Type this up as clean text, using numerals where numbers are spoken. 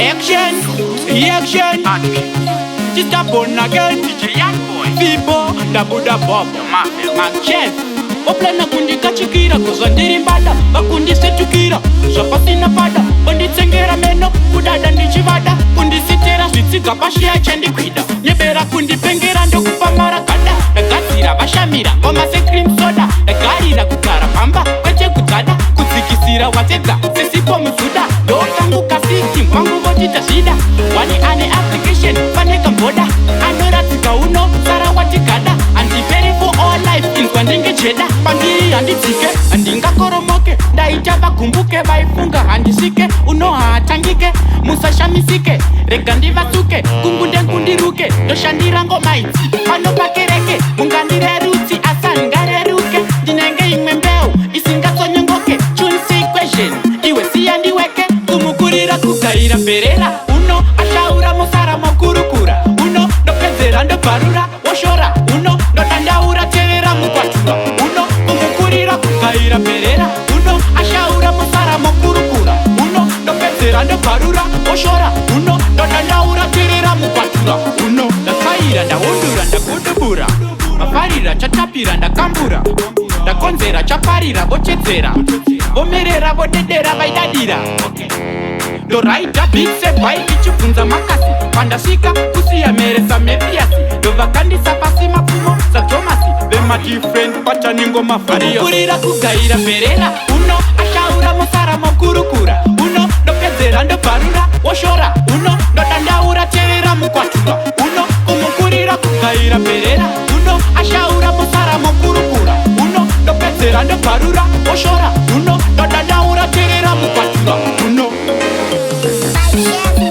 Action, reaction. Just a born again. DJ Young Boy, Fibo, Dabuda Bob, Mafia, Manchef. Oplana kundi kachikira kuzandiri mbada bakundi setukira zvapasina pada bonditsengera meno kudada ndichivada kundisitera zvitsiga pashiya chandikwida nyebera kundipengera ndokupa maragada ndagadzira vashamira ngoma secream soda ndagarira kugara pamba kwete kudzada kudzikisira watedza sesipo muzuda ndokanguka siti mwangu votita zvida wani ane application faneka mboda anoradzika uno sara watigada andiperi for all life inzwa ndinge jeda pandiri handidzike handingakoromoke ndaita vagumbuke vaifunga handisvike unohaatangike musashamisike rega ndivatsuke kungunde ngundiruke ndoshandira ngoma idzi pano pakereke mungandirerutsi asi handingareruke ndinenge imwe mbeu isingatsonyongoke chunsi equation iwe siya ndiweke kumukurira kugarira mberera uno ashaura musara mokurukura uno ndopedzera ndobvarura woshora uno ndodandaura tevera mukwatura uno kumukurira kugaira mberera uno ashaura musara mokurukura uno ndopedzera ndobvarura woshora uno ndodandaura tevera mukwatura uno ndakaira ndaundura ndakudubura mafarira chatapira ndakambura ndakonzera chaparira vochedzera vomerera vodedera vaidadira ndoraita bigsebai ichibvunza makasi pandasvika kusiya meresa mefiasi ndovakandisa pasi mapfumo satomasi vemadifrend pataningo mavariyokurira kugaira mberera uno ashaura musara mokurukura uno ndopedzera ndobvarura woshora uno ndodandaura tevera mukwatura uno kumukurira kugaira mberera uno ashaura musara mokurukura uno ndopedzera ndobvarura woshora uno ndodandaura tevera mukwatura uno Yes.